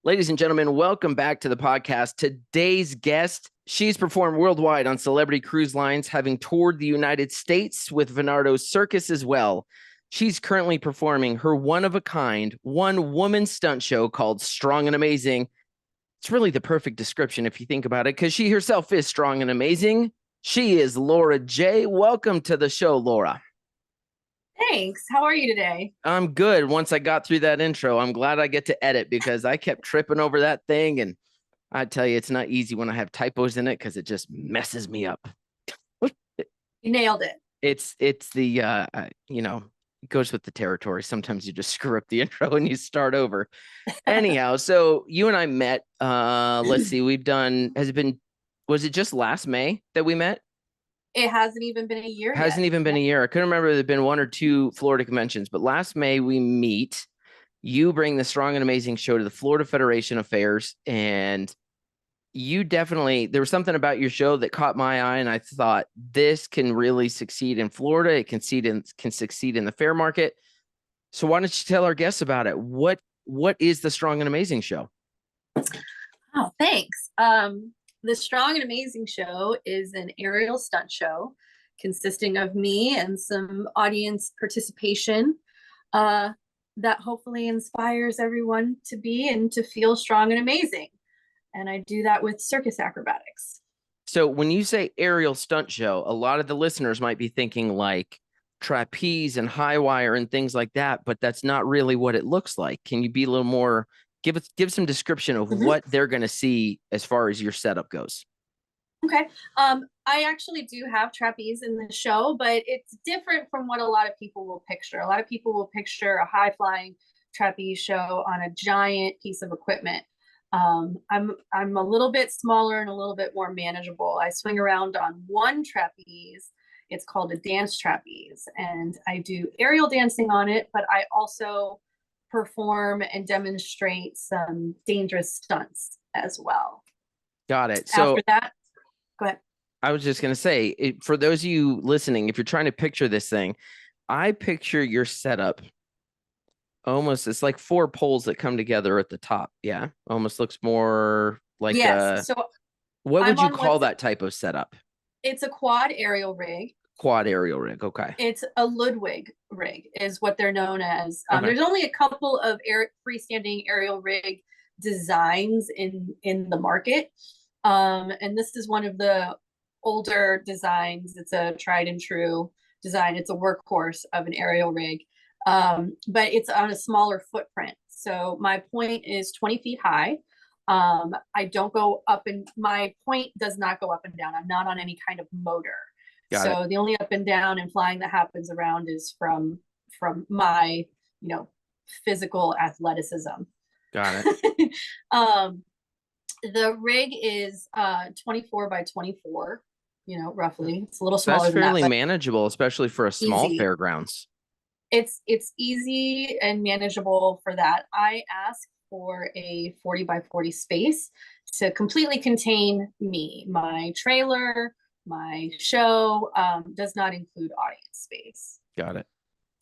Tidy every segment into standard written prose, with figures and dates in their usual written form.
Ladies and gentlemen, welcome back to the podcast. Today's guest, she's performed worldwide on celebrity cruise lines, having toured the United States with Venardo's Circus as well. She's currently performing her one-of-a-kind, one-woman stunt show called Strong and Amazing. It's really the perfect description if you think about it, because she herself is strong and amazing. She is Laura Jaye. Welcome to the show, Laura. Thanks. How are you today? I'm good. Once I got through that intro, I'm glad I get to edit because I kept tripping over that thing. And I tell you, it's not easy when I have typos in it because it just messes me up. You nailed it. It's the, it goes with the territory. Sometimes you just screw up the intro and you start over. Anyhow, so you and I met, let's see, was it just last May that we met? It hasn't even been a year Hasn't yet. even been a year. I couldn't remember. There'd been one or two Florida conventions, but last May we meet. You bring the Strong and Amazing show to the Florida Federation of Fairs, and there was something about your show that caught my eye, and I thought this can really succeed in Florida. It can succeed in the fair market. So why don't you tell our guests about it? What is the Strong and Amazing show? Oh, thanks. The Strong and Amazing show is an aerial stunt show consisting of me and some audience participation that hopefully inspires everyone to be and to feel strong and amazing. And I do that with circus acrobatics. So when you say aerial stunt show, a lot of the listeners might be thinking like trapeze and high wire and things like that, but that's not really what it looks like. Can you be a little more, give some description of what they're going to see as far as your setup goes? Okay. I actually do have trapeze in the show, but it's different from what a lot of people will picture. A lot of people will picture a high flying trapeze show on a giant piece of equipment. I'm a little bit smaller and a little bit more manageable. I swing around on one trapeze. It's called a dance trapeze, and I do aerial dancing on it, but I also perform and demonstrate some dangerous stunts as well. Got it. So After that, go ahead. I was just going to say, for those of you listening, if you're trying to picture this thing, I picture your setup almost, it's like four poles that come together at the top. Yeah. Almost looks more like Yes. So what would I'm you call that type of setup? it's a quad aerial rig. Quad aerial rig. Okay. It's a Ludwig rig is what they're known as. Okay. There's only a couple of freestanding aerial rig designs in the market. And this is one of the older designs. It's a tried and true design. It's a workhorse of an aerial rig, but it's on a smaller footprint. So my point is 20 feet high. I don't go up, and my point does not go up and down. I'm not on any kind of motor. So the only up and down and flying that happens around is from my, physical athleticism. Got it. The rig is 24 by 24, roughly. It's a little smaller That's than that, fairly but manageable, especially for a small easy. fairgrounds. It's easy and manageable for that. I ask for a 40 by 40 space to completely contain me. My trailer, my show does not include audience space. Got it.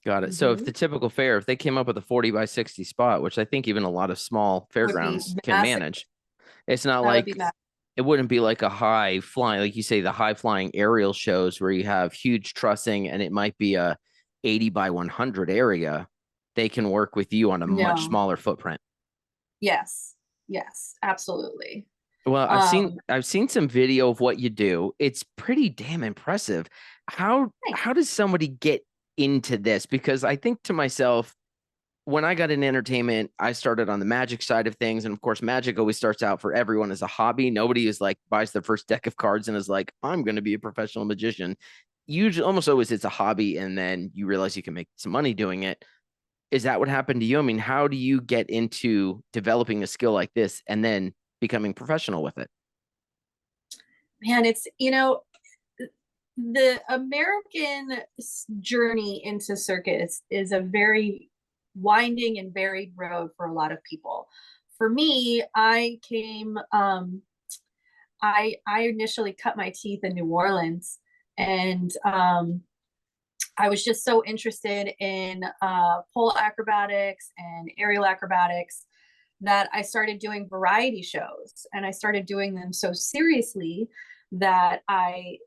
Got it. So if the typical fair, if they came up with a 40 by 60 spot, which I think even a lot of small fairgrounds can manage, it's not like it wouldn't be like a high flying, like you say, the high flying aerial shows where you have huge trussing and it might be a 80 by 100 area. They can work with you on a much smaller footprint. Yes. Yes, absolutely. Well, I've seen some video of what you do. It's pretty damn impressive. How does somebody get into this? Because I think to myself, when I got in entertainment, I started on the magic side of things. And of course, magic always starts out for everyone as a hobby. Nobody is like buys their first deck of cards and is like, I'm going to be a professional magician. Usually, almost always it's a hobby. And then you realize you can make some money doing it. Is that what happened to you? I mean, how do you get into developing a skill like this and then becoming professional with it? Man, it's, the American journey into circus is a very winding and varied road for a lot of people. For me, I initially cut my teeth in New Orleans, and I was just so interested in pole acrobatics and aerial acrobatics that I started doing variety shows, and I started doing them so seriously that I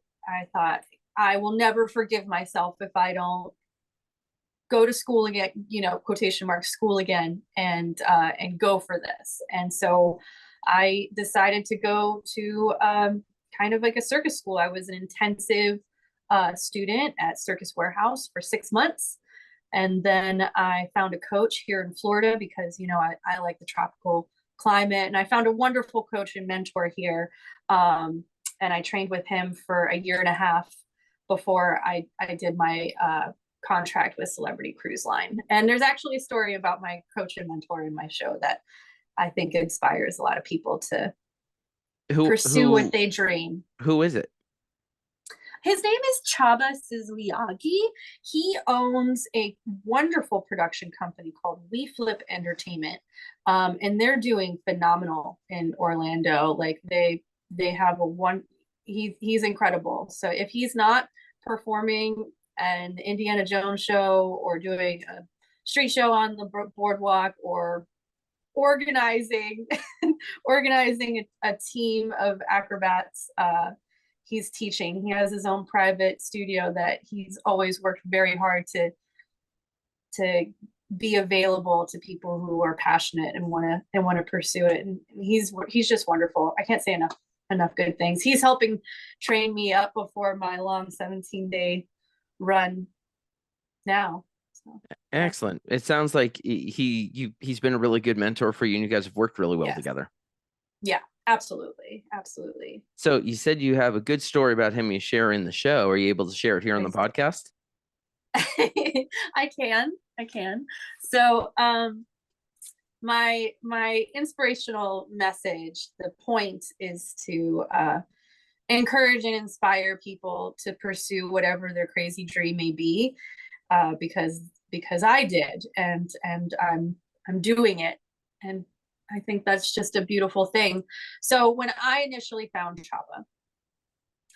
thought I will never forgive myself if I don't go to school again, quotation marks school again, and go for this. And so I decided to go to kind of like a circus school. I was an intensive student at Circus Warehouse for 6 months. And then I found a coach here in Florida because, I like the tropical climate. And I found a wonderful coach and mentor here. And I trained with him for a year and a half before I did my contract with Celebrity Cruise Line. And there's actually a story about my coach and mentor in my show that I think inspires a lot of people to Who pursue what who they dream. who is it? His name is Chaba Sizliagi. He owns a wonderful production company called We Flip Entertainment, and they're doing phenomenal in Orlando. Like they have a one. He's incredible. So if he's not performing an Indiana Jones show or doing a street show on the boardwalk or organizing organizing a team of acrobats, he's teaching. He has his own private studio that he's always worked very hard to be available to people who are passionate and want to pursue it. And he's just wonderful. I can't say enough good things. He's helping train me up before my long 17-day run now. So, yeah. Excellent. It sounds like he's been a really good mentor for you, and you guys have worked really well Yes. together. Yeah, absolutely. Absolutely. So you said you have a good story about him you share in the show. Are you able to share it here on the podcast? I can. So, my inspirational message, the point is to encourage and inspire people to pursue whatever their crazy dream may be, because I did, and I'm doing it, and I think that's just a beautiful thing. So when I initially found Chapa,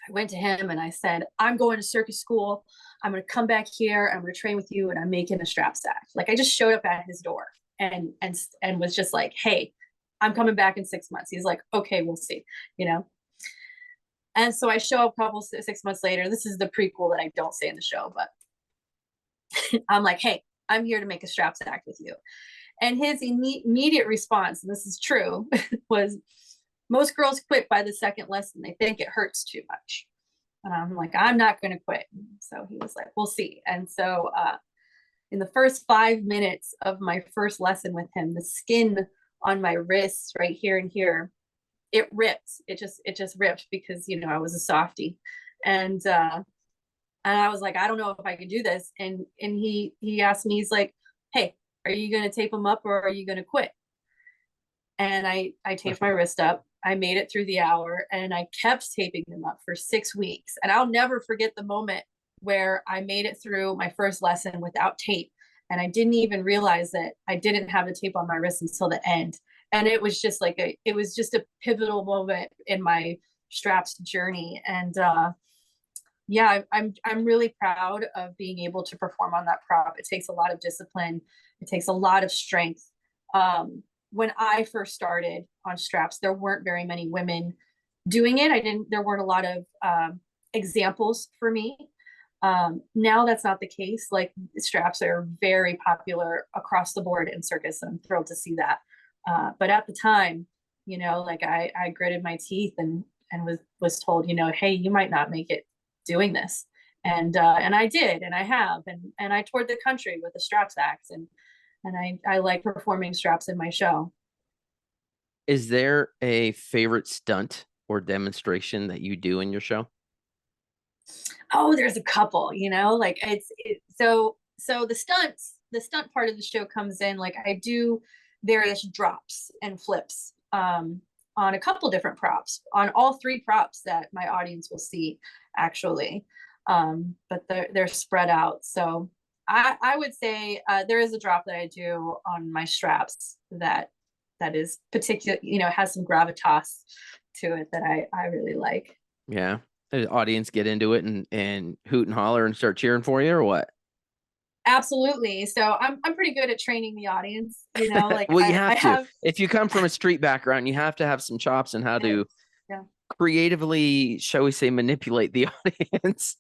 I went to him and I said, I'm going to circus school. I'm going to come back here. I'm going to train with you, and I'm making a strap sack. Like I just showed up at his door and was just like, hey, I'm coming back in 6 months. He's like, okay, we'll see, you know? And so I show up 6 months later. This is the prequel that I don't say in the show, but I'm like, hey, I'm here to make a strap sack with you. And his immediate response, and this is true, was most girls quit by the second lesson. They think it hurts too much. And I'm like, I'm not going to quit. So he was like, we'll see. And so in the first 5 minutes of my first lesson with him, the skin on my wrists right here and here, it ripped. It just ripped because, I was a softie. And I was like, I don't know if I can do this. And he asked me, he's like, hey, are you going to tape them up or are you going to quit? And I taped my wrist up. I made it through the hour and I kept taping them up for 6 weeks. And I'll never forget the moment where I made it through my first lesson without tape. And I didn't even realize that I didn't have the tape on my wrist until the end. And it was just a pivotal moment in my straps journey. And yeah, I'm really proud of being able to perform on that prop. It takes a lot of discipline. It takes a lot of strength. When I first started on straps, there weren't very many women doing it. There weren't a lot of examples for me. Now that's not the case. Like straps are very popular across the board in circus. I'm thrilled to see that. But at the time, like I gritted my teeth and was told, hey, you might not make it doing this. And I did, and I have, and I toured the country with the straps acts, and I like performing straps in my show. Is there a favorite stunt or demonstration that you do in your show? Oh, there's a couple, like so the stunt part of the show comes in, like I do various drops and flips on a couple different props, on all three props that my audience will see actually. But they're spread out. So I would say there is a drop that I do on my straps that is particular, has some gravitas to it that I really like. Yeah. The audience get into it and hoot and holler and start cheering for you, or what? Absolutely. So I'm pretty good at training the audience, like Well, you I have to. have If you come from a street background, you have to have some chops in how it. to Yeah. creatively, shall we say, manipulate the audience.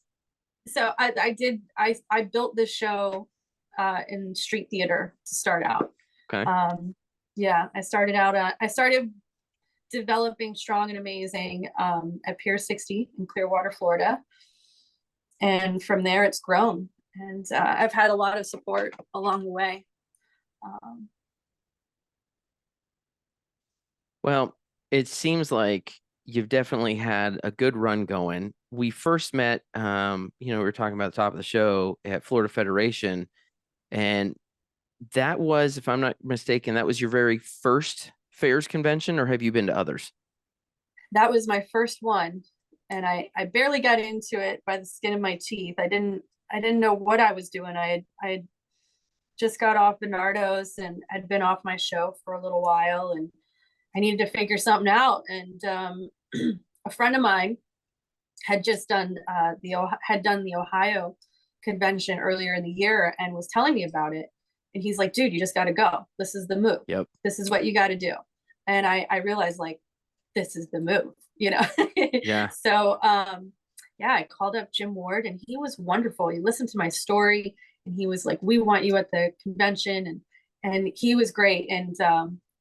So I built this show in street theater to start out. Okay. Yeah, I started developing Strong and Amazing at Pier 60 in Clearwater, Florida. And from there, it's grown. And I've had a lot of support along the way. Um, Well, it seems like you've definitely had a good run going. We first met, we were talking about the top of the show at Florida Federation, and that was, if I'm not mistaken, that was your very first fairs convention, or have you been to others? that was my first one. And I barely got into it by the skin of my teeth. I didn't know what I was doing. I had just got off Bernardo's and had been off my show for a little while, and I needed to figure something out. And a friend of mine had just done the Ohio convention earlier in the year and was telling me about it. And he's like, "Dude, you just got to go. This is the move. Yep. This is what you got to do." And I realized like this is the move. Yeah. So yeah, I called up Jim Ward and he was wonderful. He listened to my story and he was like, "We want you at the convention," and he was great. And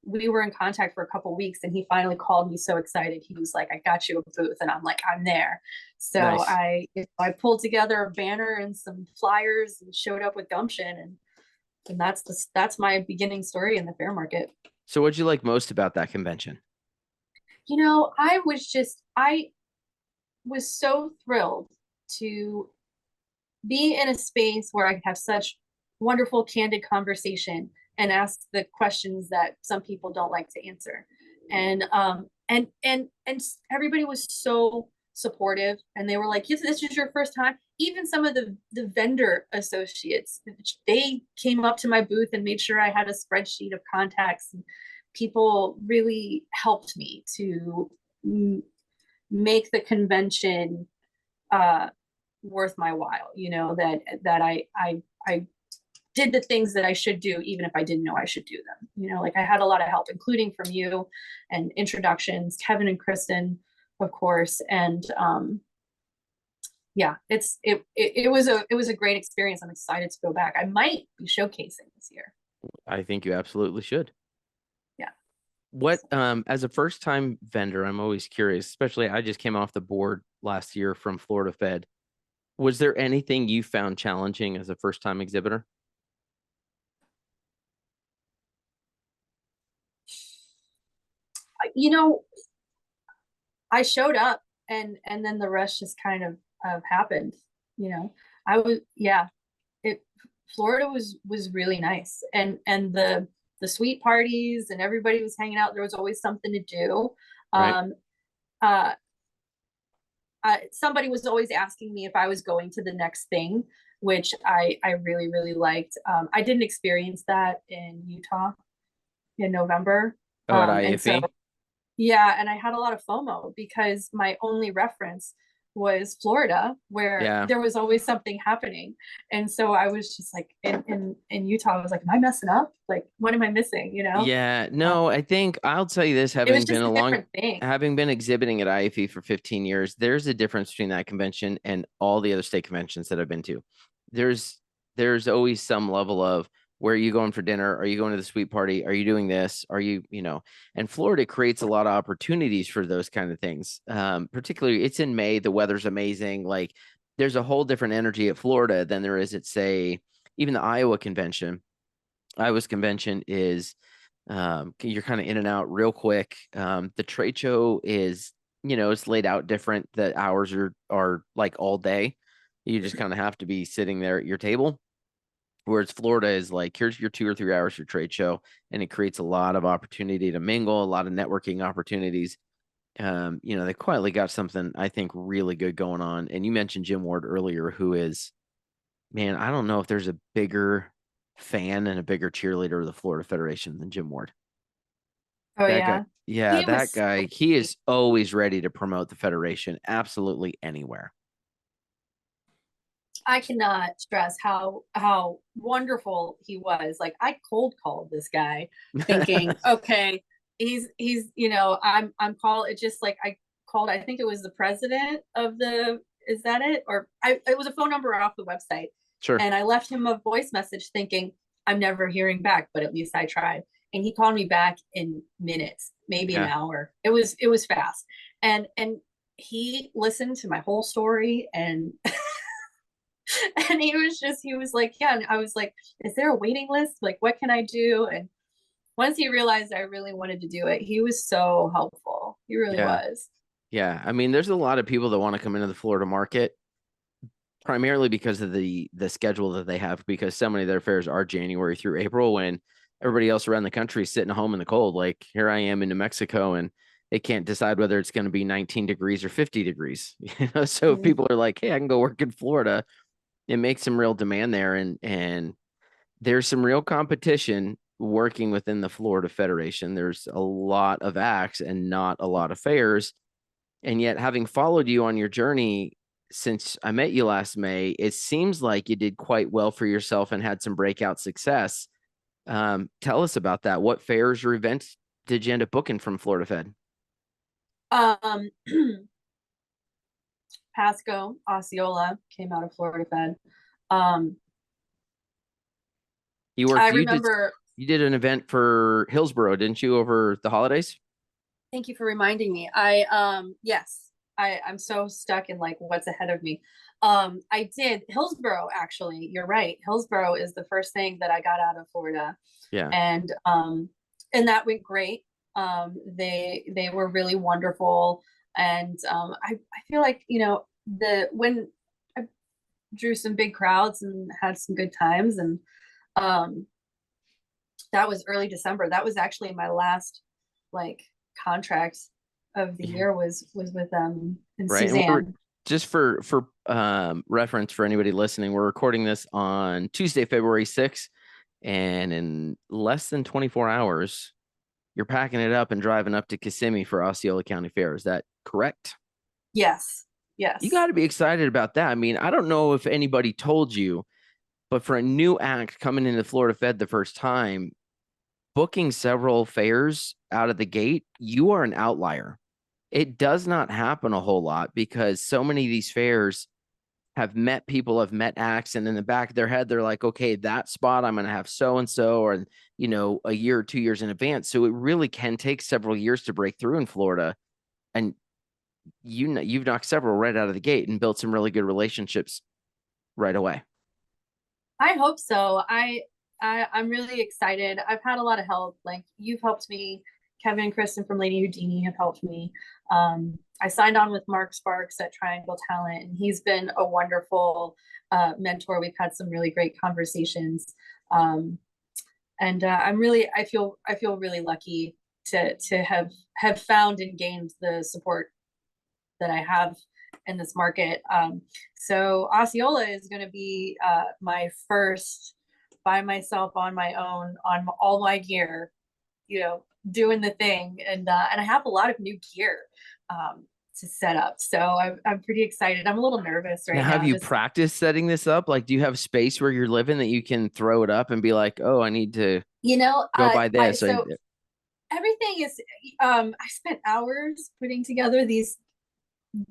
we were in contact for a couple weeks and he finally called me so excited. He was like, "I got you a booth," and I'm like, "I'm there." So Nice. I pulled together a banner and some flyers and showed up with gumption, and that's my beginning story in the fair market. So what'd you like most about that convention? I was so thrilled to be in a space where I could have such wonderful, candid conversation and ask the questions that some people don't like to answer. And everybody was so supportive, and they were like, "Yes, this is your first time." Even some of the vendor associates, they came up to my booth and made sure I had a spreadsheet of contacts. And people really helped me to make the convention uh, worth my while. That I did the things that I should do, even if I didn't know I should do them. Like I had a lot of help, including from you and introductions, Kevin and Kristen, of course. And yeah, it was a great experience. I'm excited to go back. I might be showcasing this year. I think you absolutely should. Yeah. What, as a first time vendor, I'm always curious, especially I just came off the board last year from Florida Fed. Was there anything you found challenging as a first time exhibitor? You know, I showed up and then the rest just kind of happened. You know, I was yeah, it Florida was really nice, and the suite parties and everybody was hanging out. There was always something to do. Right. Um, uh, Somebody was always asking me if I was going to the next thing, which I really really liked. I didn't experience that in Utah in November, Oh, at and so IAFE? yeah, and I had a lot of FOMO because my only reference was Florida, where Yeah. there was always something happening. And so I was just like in Utah, I was like, "Am I messing up? Like, what am I missing?" Yeah, Uh, no, I think I'll tell you this, it was just a different thing. having been exhibiting at IFE for 15 years, there's a difference between that convention and all the other state conventions that I've been to. There's there's always some level of, where are you going for dinner? Are you going to the sweet party? Are you doing this? Are you, and Florida creates a lot of opportunities for those kind of things. Particularly it's in May, the weather's amazing. Like there's a whole different energy at Florida than there is at, say, even the Iowa convention. Iowa's convention is, you're kind of in and out real quick. The trade show is, it's laid out different. The hours are like all day. You just kind of have to be sitting there at your table. Whereas Florida is like, here's your 2 or 3 hours for trade show, and it creates a lot of opportunity to mingle, a lot of networking opportunities. They quietly got something I think really good going on. And you mentioned Jim Ward earlier, who is, man, I don't know if there's a bigger fan and a bigger cheerleader of the Florida Federation than Jim Ward. Oh That guy, yeah, yeah, he that was so guy, he sweet. is always ready to promote the Federation absolutely anywhere. I cannot stress how wonderful he was. Like I cold called this guy thinking, okay, he's I'm called it just like I called, I think it was the president of the, is that it? Or it was a phone number off the website. Sure. And I left him a voice message thinking, I'm never hearing back, but at least I tried. And he called me back in minutes, maybe an Yeah. hour. It was fast. And he listened to my whole story and and he was like, yeah. And I was like, is there a waiting list? Like, what can I do? And once he realized I really wanted to do it, he was so helpful. He really Yeah. was. Yeah. I mean, there's a lot of people that want to come into the Florida market primarily because of the schedule that they have, because so many of their fairs are January through April when everybody else around the country is sitting home in the cold. Like here I am in New Mexico and they can't decide whether it's going to be 19 degrees or 50 degrees. So if Mm-hmm. people are like, hey, I can go work in Florida, it makes some real demand there, and there's some real competition working within the Florida Federation. There's a lot of acts and not a lot of fairs. And yet, having followed you on your journey since I met you last May, it seems like you did quite well for yourself and had some breakout success. Tell us about that. What fairs or events did you end up booking from Florida Fed? Um, Pasco, Osceola came out of Florida Fed. Um, You I worked, remember. you did an event for Hillsborough, didn't you, over the holidays? Thank you for reminding me. Yes, I'm so stuck in like what's ahead of me. I did Hillsborough actually. You're right. Hillsborough is the first thing that I got out of Florida, Yeah. and that went great. They were really wonderful, and I feel like the when I drew some big crowds and had some good times, and um that was early December. That was actually my last like contract of the Yeah. year was with and Right. And we're Suzanne. just for reference for anybody listening, we're recording this on Tuesday, February 6th, and in less than 24 hours, you're packing it up and driving up to Kissimmee for Osceola County Fair. Is that correct? Yes. You got Yes. to be excited about that. I mean, I don't know if anybody told you, but for a new act coming into Florida Fed the first time, booking several fairs out of the gate, you are an outlier. It does not happen a whole lot because so many of these fairs have met people, have met acts, and in the back of their head, they're like, okay, that spot I'm going to have so and so, or a year or 2 years in advance. So it really can take several years to break through in Florida. And you've knocked several right out of the gate and built some really good relationships right away. I hope so. I'm really excited. I've had a lot of help. Like you've helped me. Kevin and Kristen from Lady Houdini have helped me. I signed on with Mark Sparks at Triangle Talent, and he's been a wonderful mentor. We've had some really great conversations. Um, and I feel really lucky to have found and gained the support that I have in this market. So Osceola is going to be my first by myself on my own on all my gear, doing the thing, and I have a lot of new gear to set up. So I'm pretty excited. I'm a little nervous Now, right have now. you Just practiced setting this up? Like, do you have space where you're living that you can throw it up and be like, oh, I need to go buy I this? so everything is. I spent hours putting together these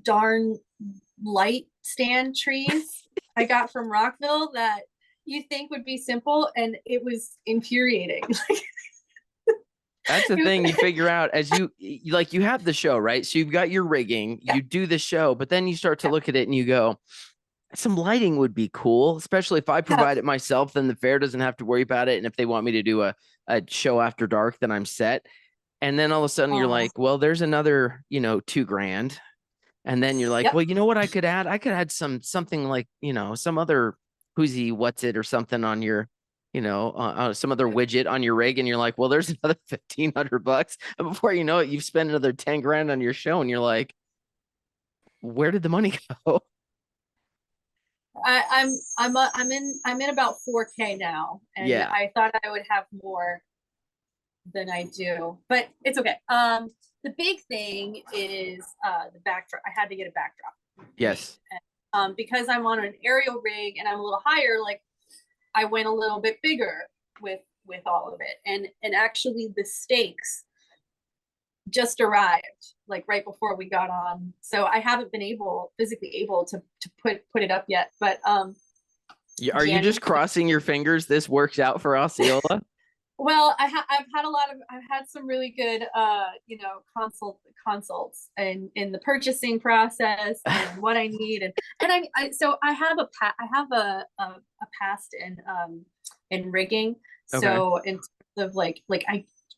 darn light stand trees I got from Rockville that you think would be simple, and it was infuriating. That's the thing you figure out as you have the show, right? So you've got your rigging, Yeah, you do the show, but then you start to yeah, look at it and you go, some lighting would be cool, especially if I yeah. provide it myself, then the fair doesn't have to worry about it. And if they want me to do a show after dark, then I'm set. And then all of a sudden you're Oh, like, well, there's another, 2 grand. And then you're like, yep. well, you know what I could add? I could add something like, some other who's what's it or something on your, some other widget on your rig. And you're like, well, there's another 1,500 bucks. And before you know it, you've spent another 10 grand on your show. And you're like, where did the money go? I'm in about 4K now, and Yeah. I thought I would have more than I do, but it's okay. The big thing is the backdrop. I had to get a backdrop made. Yes. Because I'm on an aerial rig and I'm a little higher, like I went a little bit bigger with all of it. And actually the stakes just arrived like right before we got on. So I haven't been physically able to put it up yet. But Are you just crossing your fingers this works out for Osceola? Well, I've had some really good consults and in the purchasing process and what I need and so I have a past in rigging. Okay. So in terms of like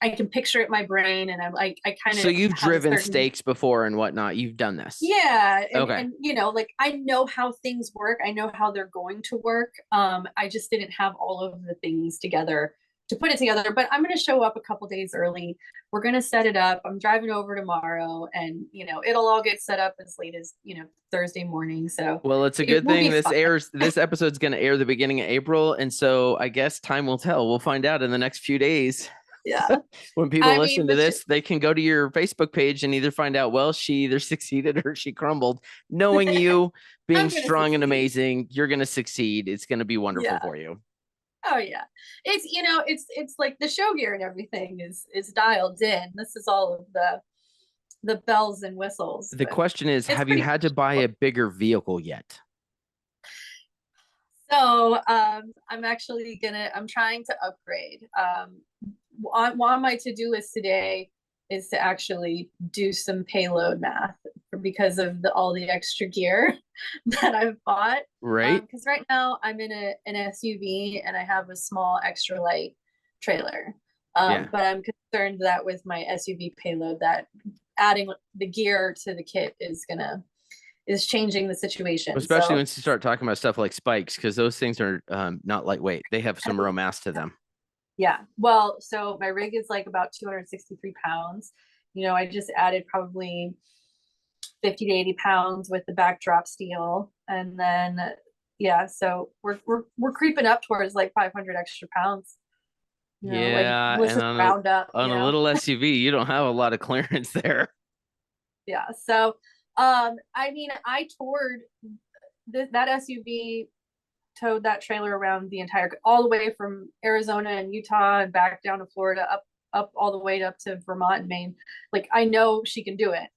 I can picture it in my brain and I'm like I kind So of you've have a driven certain stakes before and whatnot. You've done this. yeah, Okay. and like I know how things work. I know how they're going to work. I just didn't have all of the things together to put it together, but I'm going to show up a couple days early. We're going to set it up. I'm driving over tomorrow and it'll all get set up as late as, Thursday morning. So Well, it's a it good will thing be fun. this episode's going to air the beginning of April. And so I guess time will tell. We'll find out in the next few days. Yeah. When people I mean, listen to this, they can go to your Facebook page and either find out, well, she either succeeded or she crumbled. Knowing you being I'm going to strong and succeed. amazing, you're going to succeed. It's going to be wonderful Yeah. for you. Oh yeah. It's like the show gear and everything is dialed in. This is all of the bells and whistles, The but question is, it's have you pretty had to buy cool. a bigger vehicle yet? So I'm trying to upgrade. On my to-do list today is to actually do some payload math because of all the extra gear that I've bought. Right? Because right now I'm in an SUV and I have a small extra light trailer. Yeah. But I'm concerned that with my SUV payload that adding the gear to the kit is changing the situation. Especially So once you start talking about stuff like spikes, because those things are not lightweight. They have some real mass to them. yeah. Well, so my rig is like about 263 pounds. I just added probably 50 to 80 pounds with the backdrop steel. And then yeah, so we're creeping up towards like 500 extra pounds. Like Yeah, let's and just round up, on a little SUV, you don't have a lot of clearance there. Yeah. So I mean I toured that SUV towed that trailer around the entire all the way from Arizona and Utah and back down to Florida up all the way up to Vermont and Maine. Like I know she can do it.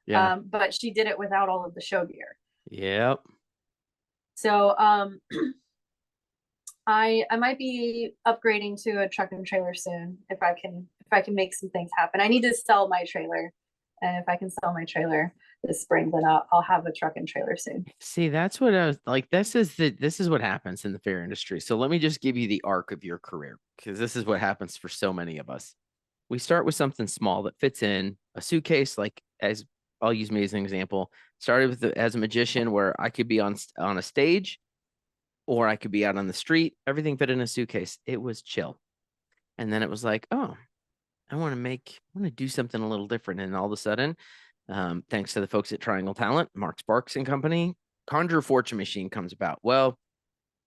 Yeah. But she did it without all of the show gear. Yep. So I might be upgrading to a truck and trailer soon if I can make some things happen. I need to sell my trailer. And if I can sell my trailer this spring, then I'll have a truck and trailer soon. See, that's what I was like. This is what happens in the fair industry. So let me just give you the arc of your career, because this is what happens for so many of us. We start with something small that fits in a suitcase, like as I'll use me as an example. Started with as a magician where I could be on a stage or I could be out on the street. Everything fit in a suitcase. It was chill. And then it was like, oh, I want to do something a little different. And all of a sudden, thanks to the folks at Triangle Talent, Mark Sparks and company, Conjure Fortune Machine comes about. Well,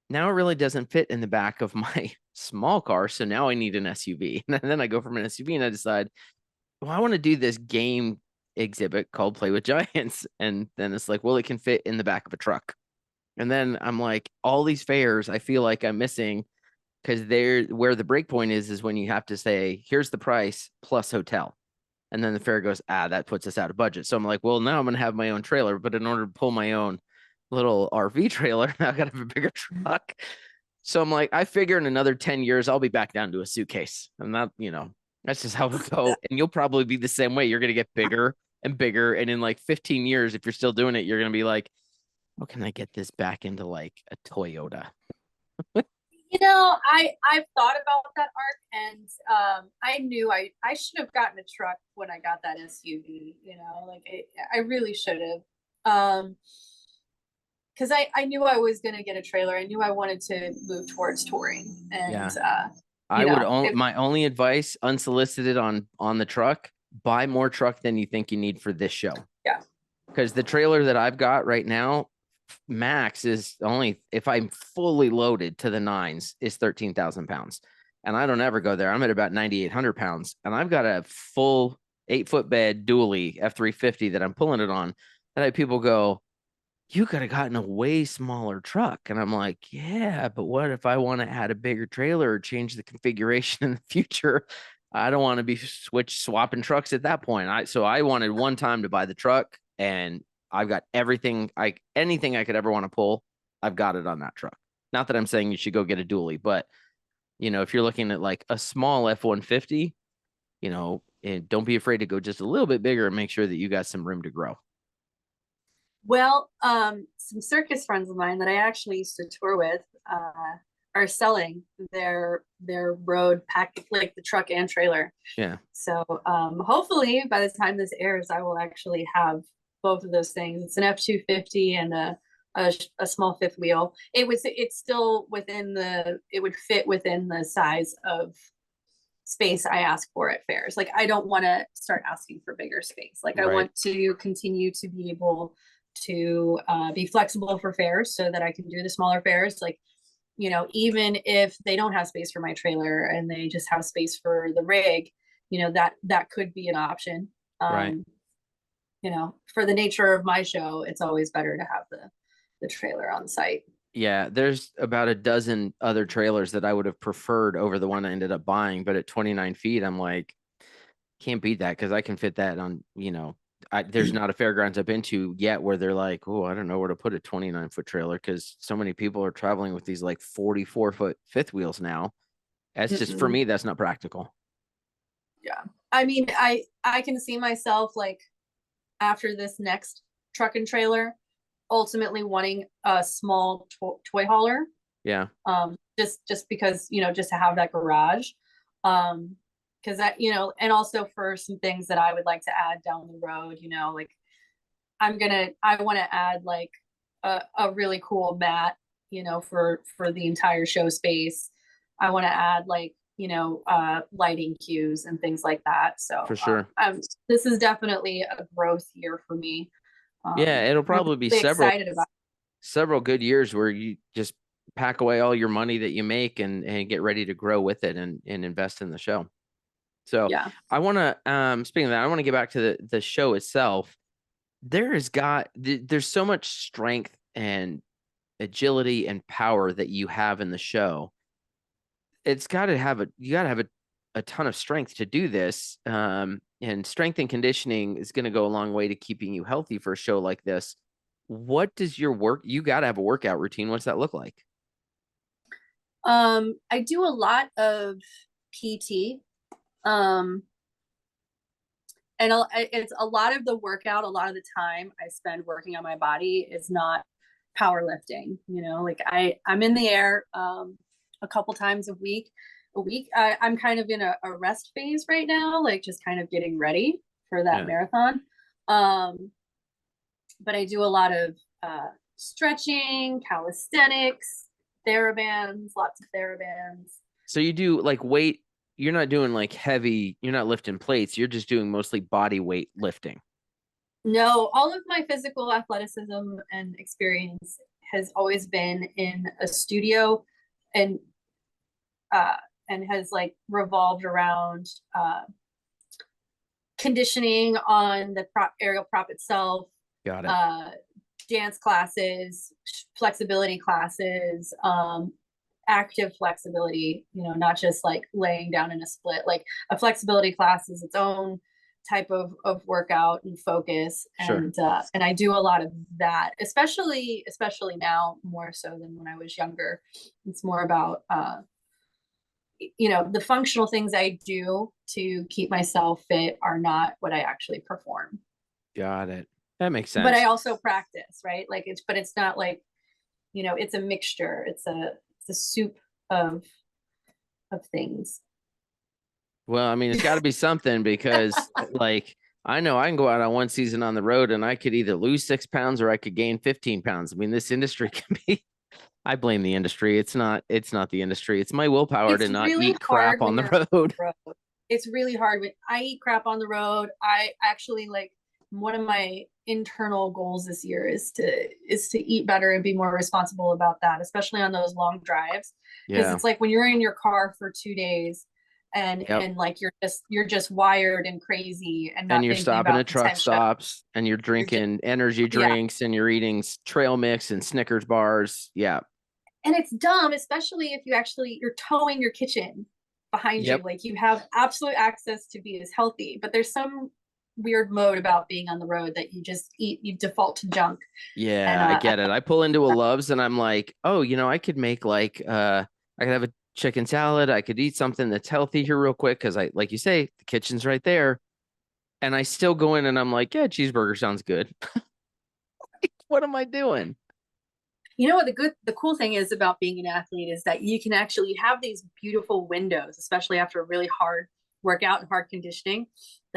now it really doesn't fit in the back of my small car. So now I need an SUV. And then I go from an SUV and I decide, well, I want to do this game exhibit called Play with Giants. And then it's like, well, it can fit in the back of a truck. And then I'm like, all these fairs, I feel like I'm missing because they're where the break point is when you have to say, here's the price plus hotel. And then the fair goes, that puts us out of budget. So I'm like, well, now I'm going to have my own trailer. But in order to pull my own little RV trailer, now I got to have a bigger truck. So I'm like, I figure in another 10 years, I'll be back down to a suitcase. And that, that's just how it go. And you'll probably be the same way. You're going to get bigger and bigger. And in like 15 years, if you're still doing it, you're going to be like, how can I get this back into like a Toyota? I've thought about that arc, and I knew I should have gotten a truck when I got that SUV. I really should have, because I knew I was going to get a trailer. I knew I wanted to move towards touring, and Yeah. I would if my only advice, unsolicited on the truck, buy more truck than you think you need for this show. yeah, Because the trailer that I've got right now, max is only if I'm fully loaded to the nines is 13,000 pounds. And I don't ever go there. I'm at about 9,800 pounds. And I've got a full 8-foot bed dually F350 that I'm pulling it on. And I have people go, you could have gotten a way smaller truck. And I'm like, yeah, but what if I want to add a bigger trailer or change the configuration in the future? I don't want to be swapping trucks at that point. So I wanted one time to buy the truck, and I've got anything I could ever want to pull, I've got it on that truck. Not that I'm saying you should go get a dually, but if you're looking at like a small F-150, and don't be afraid to go just a little bit bigger and make sure that you got some room to grow. Well, some circus friends of mine that I actually used to tour with are selling their road pack, like the truck and trailer. Yeah. So hopefully by the time this airs, I will actually have both of those things. It's an F-250 and a small fifth wheel. It's still within it would fit within the size of space I ask for at fairs. Like I don't want to start asking for bigger space. Like I Right. want to continue to be able to be flexible for fairs so that I can do the smaller fairs. Like, even if they don't have space for my trailer and they just have space for the rig, that could be an option. Right. For the nature of my show, it's always better to have the trailer on site. Yeah, there's about a dozen other trailers that I would have preferred over the one I ended up buying, but at 29 feet, I'm like, can't beat that because I can fit that on, there's not a fairgrounds I've been to yet where they're like, oh, I don't know where to put a 29-foot trailer because so many people are traveling with these like 44-foot fifth wheels now. That's just for Mm-mm. me, that's not practical. Yeah. I mean, I can see myself like after this next truck and trailer ultimately wanting a small toy hauler, Yeah, just because just to have that garage, because that and also for some things that I would like to add down the road, like I want to add like a really cool mat, for the entire show space. I want to add like lighting cues and things like that. for So sure. this is definitely a growth year for me. Yeah, it'll I'm probably be really several excited about several good years where you just pack away all your money that you make and get ready to grow with it and invest in the show. it. So Yeah. I want to speaking of that, I want to get back to the show itself. There's so much strength and agility and power that you have in the show. It's got to have you got to have a ton of strength to do this. And strength and conditioning is going to go a long way to keeping you healthy for a show like this. What does you got to have a workout routine? What's that look like? I do a lot of PT. Um, and it's a lot of the workout, a lot of the time I spend working on my body is not powerlifting. Like I'm in the air a couple times a week. I'm kind of in a rest phase right now, like just kind of getting ready for that Yeah. marathon. Um, but I do a lot of stretching, calisthenics, therabands, lots of therabands. So you do like weight, you're not doing like heavy, you're not lifting plates, you're just doing mostly body weight lifting. No, all of my physical athleticism and experience has always been in a studio and uh and has like revolved around conditioning on the aerial prop itself, Got it. uh dance classes, flexibility classes, active flexibility, not just like laying down in a split. Like a flexibility class is its own type of workout and focus. Sure. And I do a lot of that, especially now more so than when I was younger. It's more about the functional things I do to keep myself fit are not what I actually perform. Got it. That makes But I sense. also practice, right? Like it's not like, it's a mixture. It's a soup of things. Well, I mean, it's got to be something because, like, I know I can go out on one season on the road and I could either lose 6 pounds or I could gain 15 pounds. I mean, this industry can be, I blame the industry. It's not the industry. It's my willpower to It's not really eat crap hard on when the you're on road. the road. It's really hard when I eat crap on the road. I actually like one of my internal goals this year is to eat better and be more responsible about that, especially on those long drives. Because Yeah. it's like when you're in your car for 2 days Yep. and like you're just wired and crazy and And not you're thinking stopping about at truck potential. stops and you're You're just drinking energy yeah. drinks and you're eating trail mix and Snickers bars. Yeah. And it's dumb, especially if you're towing your kitchen behind you. Yep. Like you have absolute access to be as healthy, but there's some weird mode about being on the road that you just eat, you default to junk. And Yeah, I get it. I pull into a Love's and I'm like, oh, I could make like I could have a chicken salad. I could eat something that's healthy here real quick because I like you say, the kitchen's right there. And I still go in and I'm like, yeah, cheeseburger sounds good. What am I doing? you know what the cool thing is about being an athlete is that you can actually have these beautiful windows, especially after a really hard workout and hard conditioning,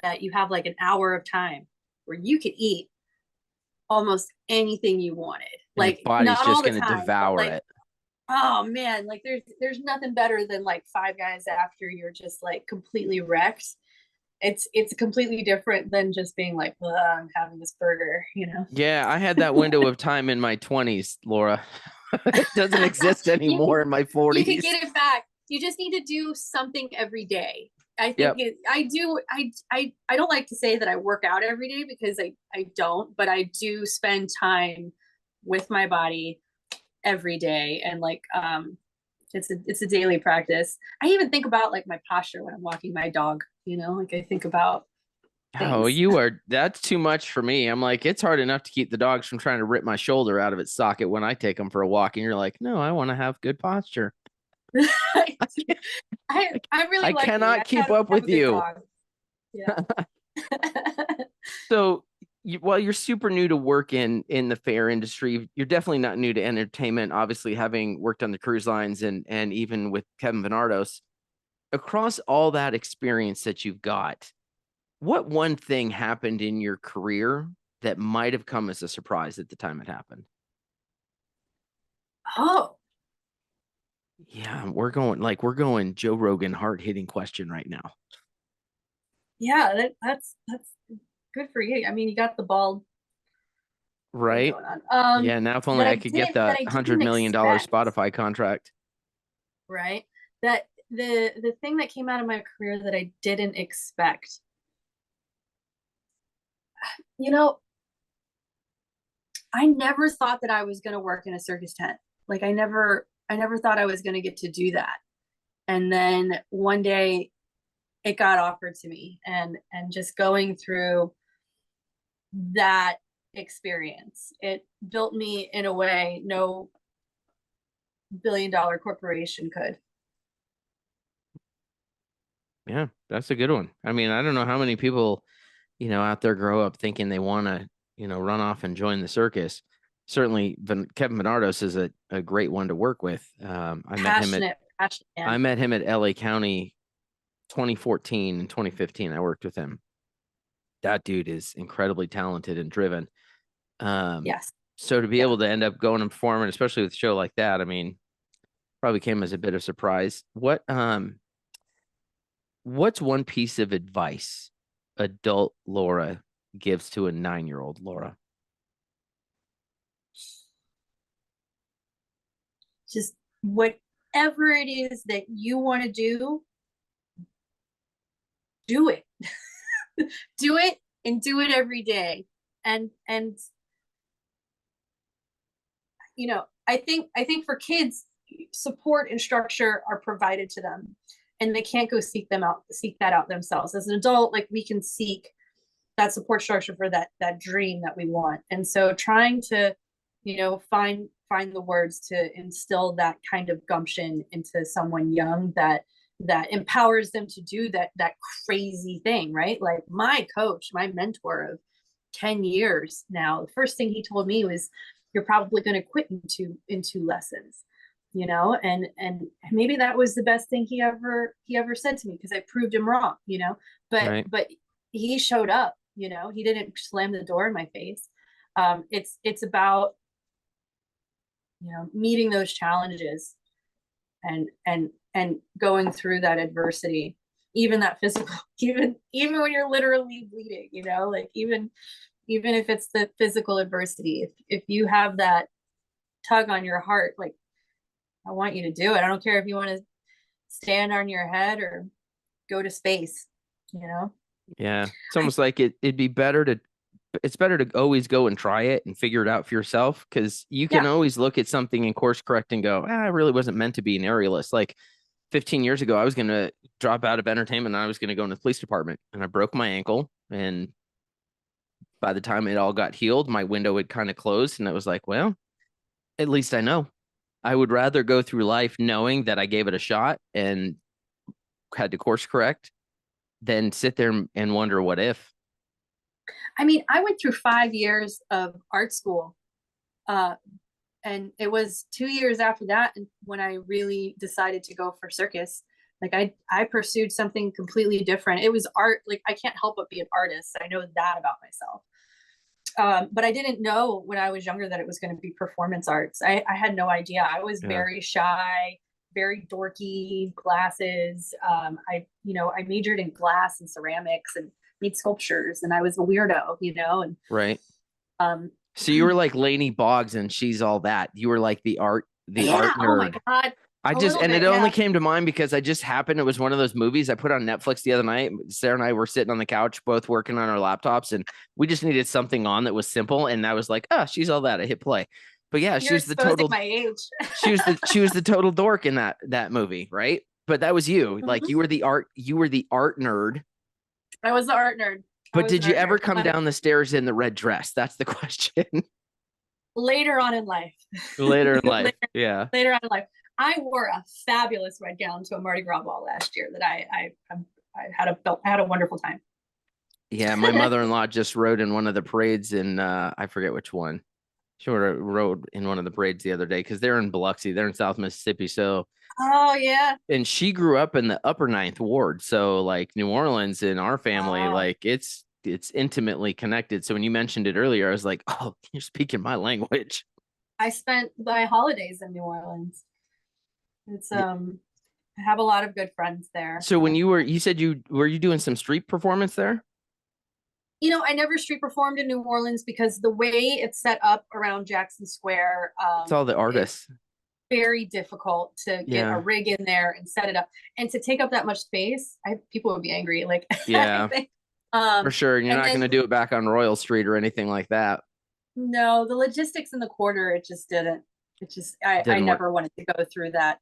that you have like an hour of time where you could eat almost anything you wanted. And your Like body's not all just the gonna time, but devour like it. oh man, like there's nothing better than like Five Guys after you're just like completely wrecked. It's completely different than just being like, well, I'm having this burger, you know. Yeah, I had that window of time in my 20s, Laura. It doesn't exist you can anymore in my you can 40s. get it back. You just need to do something every day. I think Yep. I do. I don't like to say that I work out every day because I don't, but I do spend time with my body every day, and like it's a daily practice. I even think about like my posture when I'm walking my dog. You know, like I think about Oh, things. that's too much for me. I'm like, it's hard enough to keep the dogs from trying to rip my shoulder out of its socket when I take them for a walk. And you're like, no, I want to have good posture. I I can't, I'm really I lucky. cannot keep I up have a with good you. dog. Yeah. So, while you're super new to work in the fair industry, you're definitely not new to entertainment. Obviously, having worked on the cruise lines and even with Kevin Bernardo's, across all that experience that you've got, what one thing happened in your career that might have come as a surprise at the time it happened? Oh, Yeah, we're going Joe Rogan hard hitting question right now. yeah. That's good for you. I mean, you got the bald thing Right? going on. Yeah, now if only I could get That the I $100 didn't million expect. Spotify contract. Right. That the thing that came out of my career that I didn't expect. You know, I never thought that I was going to work in a circus tent. Like I never thought I was going to get to do that. And then one day it got offered to me, and just going through that experience, it built me in a way no billion-dollar corporation could. Yeah, that's a good one. I mean, I don't know how many people, out there grow up thinking they want to, run off and join the circus. Certainly, Kevin Bernardos is a great one to work with. Passionate I man. met him at LA County 2014 and 2015. I worked with him. That dude is incredibly talented and driven. Um, Yes. so to be Yeah. able to end up going and performing, especially with a show like that, I mean, probably came as a bit of surprise. What's one piece of advice adult Laura gives to a 9-year-old Laura? Just whatever it is that you want to do it. Do it and do it every day. And I think for kids, support and structure are provided to them, and they can't go seek that out themselves. As an adult, like we can seek that support structure for that dream that we want. And so trying to, find the words to instill that kind of gumption into someone young that empowers them to do that crazy thing, right? Like my coach, my mentor of 10 years now, the first thing he told me was, you're probably going to quit in two lessons, and maybe that was the best thing he ever said to me, because I proved him wrong, Right. but he showed up, he didn't slam the door in my face. It's about, meeting those challenges, and going through that adversity, even that physical, even when you're literally bleeding, like even if it's the physical adversity, if you have that tug on your heart, like I want you to do it. I don't care if you want to stand on your head or go to space, you know? Yeah. It's almost I, like it'd be better to it's better to always go and try it and figure it out for yourself because you can yeah, always look at something and course correct and go, I really wasn't meant to be an aerialist. Like 15 years ago, I was going to drop out of entertainment and I was going to go in the police department and I broke my ankle. And by the time it all got healed, my window had kind of closed. And it was like, well, at least I know. I would rather go through life knowing that I gave it a shot and had to course correct than sit there and wonder what if. I mean, I went through 5 years of art school. Uh, and it was 2 years after that when I really decided to go for circus. Like I pursued something completely different. It was art. Like I can't help but be an artist. I know that about myself. But I didn't know when I was younger that it was going to be performance arts. I had no idea. I was Yeah. very shy, very dorky, glasses. I majored in glass and ceramics and made sculptures, and I was a weirdo, and Right. um, So you were like Lainey Boggs and she's all that. You were like the art yeah. Oh my nerd. god, I a just, little and it bit, only yeah. came to mind because I just happened. It was one of those movies I put on Netflix the other night. Sarah and I were sitting on the couch, both working on our laptops, and we just needed something on that was simple. And I was like, oh, she's all that. I hit play. But yeah, You're exposing my age. she was the total dork in that movie, right? But that was you. Like Mhm. you were the art nerd. I was the art nerd. I But was did an you art ever nerd. come down the stairs in the red dress? That's the question. Later on in life, Later in life. later, Yeah. later on in life, I wore a fabulous red gown to a Mardi Gras ball last year that I had a wonderful time. Yeah, my mother-in-law just rode in one of the parades in I forget which one. She rode in one of the parades the other day because they're in Biloxi, they're in South Mississippi. So, Oh yeah. and she grew up in the upper ninth ward. So like New Orleans in our family, Oh, like it's intimately connected. So when you mentioned it earlier, I was like, oh, you're speaking my language. I spent my holidays in New Orleans. It's Yeah. I have a lot of good friends there. So when you said you doing some street performance there? I never street performed in New Orleans because the way it's set up around Jackson Square, It's all the is artists. very difficult to get a Yeah. rig in there and set it up and to take up that much space. People would be angry. Like I Yeah, think, for sure. And you're and not going to then do it back on Royal Street or anything like that. no, the logistics in the quarter, it just didn't. It just I Didn't work never wanted to go through that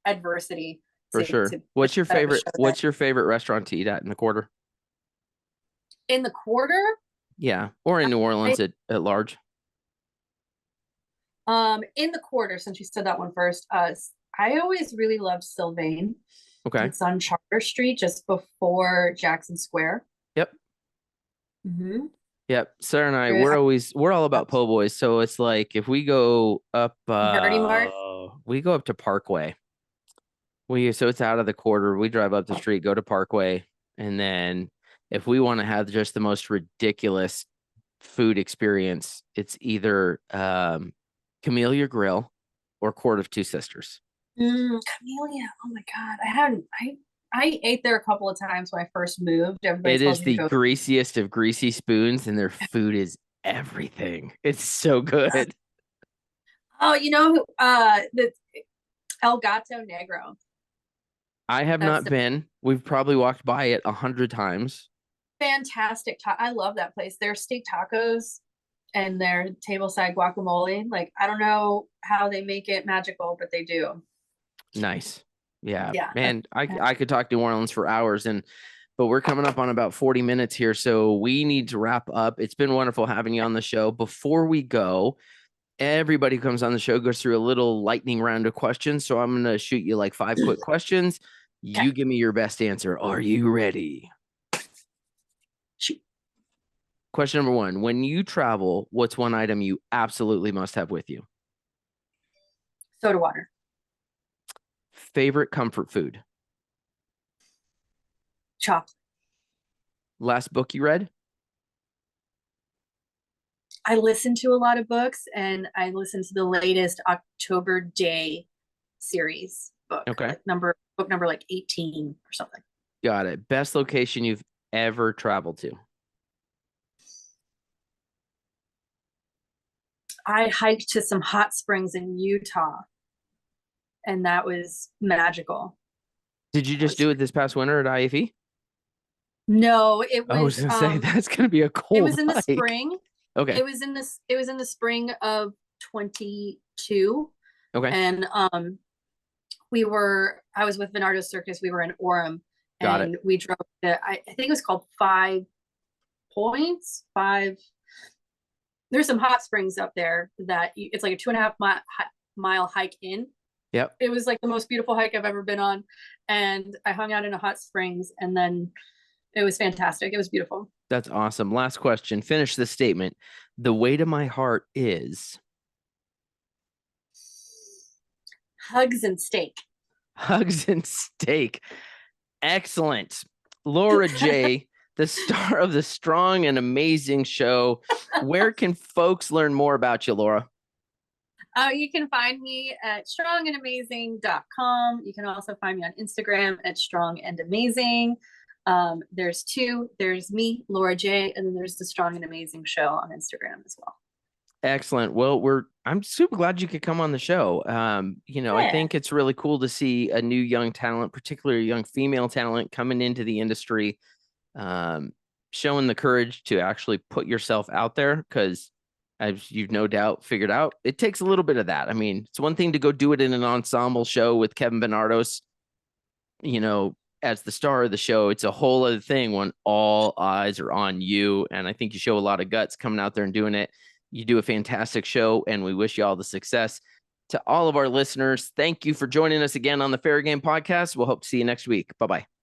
adversity for sure. to set up a show there What's your favorite restaurant to eat at in the quarter? in the quarter. Yeah, or in New I, Orleans at large. in the quarter, since you said that one first, I always really loved Sylvain. Okay. It's on Charter Street, just before Jackson Square. Yep. Mm-hmm. Yep. Sarah and I, Yeah. we're all about po' boys. So it's like if Birdie Mart. we go up to Parkway. So it's out of the quarter. We drive up the street, go to Parkway, and then if we want to have just the most ridiculous food experience, it's either Camellia Grill or Court of Two Sisters. Camellia. Oh my God. I ate there a couple of times when I first moved. Everybody It tells is me to the go. greasiest of greasy spoons, and their food is everything. It's so good. Oh, the El Gato Negro. I have That's not the been. We've probably walked by it 100 times. fantastic. I love that place. Their steak tacos and their tableside guacamole. Like, I don't know how they make it magical, but they do. Nice. Yeah, Yeah. man, I could talk New Orleans for hours but we're coming up on about 40 minutes here, so we need to wrap up. It's been wonderful having you on the show. Before we go, everybody who comes on the show goes through a little lightning round of questions. So I'm going to shoot you like 5 quick questions. Okay. You give me your best answer. Are you ready? Shoot. Question number one. When you travel, what's one item you absolutely must have with you? Soda water. Favorite comfort food? Chocolate. Last book you read? I listen to a lot of books and I listen to the latest October Day series book, Okay. like book number like 18 or something. Got it. Best location you've ever traveled to? I hiked to some hot springs in Utah and that was magical. Did you That just was do it this past winter at IFE? no, I was gonna say that's gonna be a it cold was in the hike. spring. Okay. It was in the spring of 22. Okay. And I was with Venardo Circus. We were in Orem Got it. and we drove I think it was called 5 Points. There's some hot springs up there that it's like a 2.5 mile hike in. Yep. It was like the most beautiful hike I've ever been on. And I hung out in a hot springs and then it was fantastic. It was beautiful. That's awesome. Last question. Finish this statement. The way to my heart is Hugs and steak. hugs and steak. Excellent. Laura Jaye, the star of the Strong and Amazing show. Where can folks learn more about you, Laura? You can find me at strongandamazing.com. You can also find me on Instagram at strongandamazing. There's two. There's me, Laura Jaye, and then there's the Strong and Amazing show on Instagram as well. Excellent. Well, I'm super glad you could come on the show. I Yeah. think it's really cool to see a new young talent, particularly young female talent, coming into the industry, um, showing the courage to actually put yourself out there. Because as you've no doubt figured out, it takes a little bit of that. I mean, it's one thing to go do it in an ensemble show with Kevin Bernardos, as the star of the show. It's a whole other thing when all eyes are on you. And I think you show a lot of guts coming out there and doing it. You do a fantastic show, and we wish you all the success. To all of our listeners, thank you for joining us again on the Fair Game Podcast. We'll hope to see you next week. Bye-bye.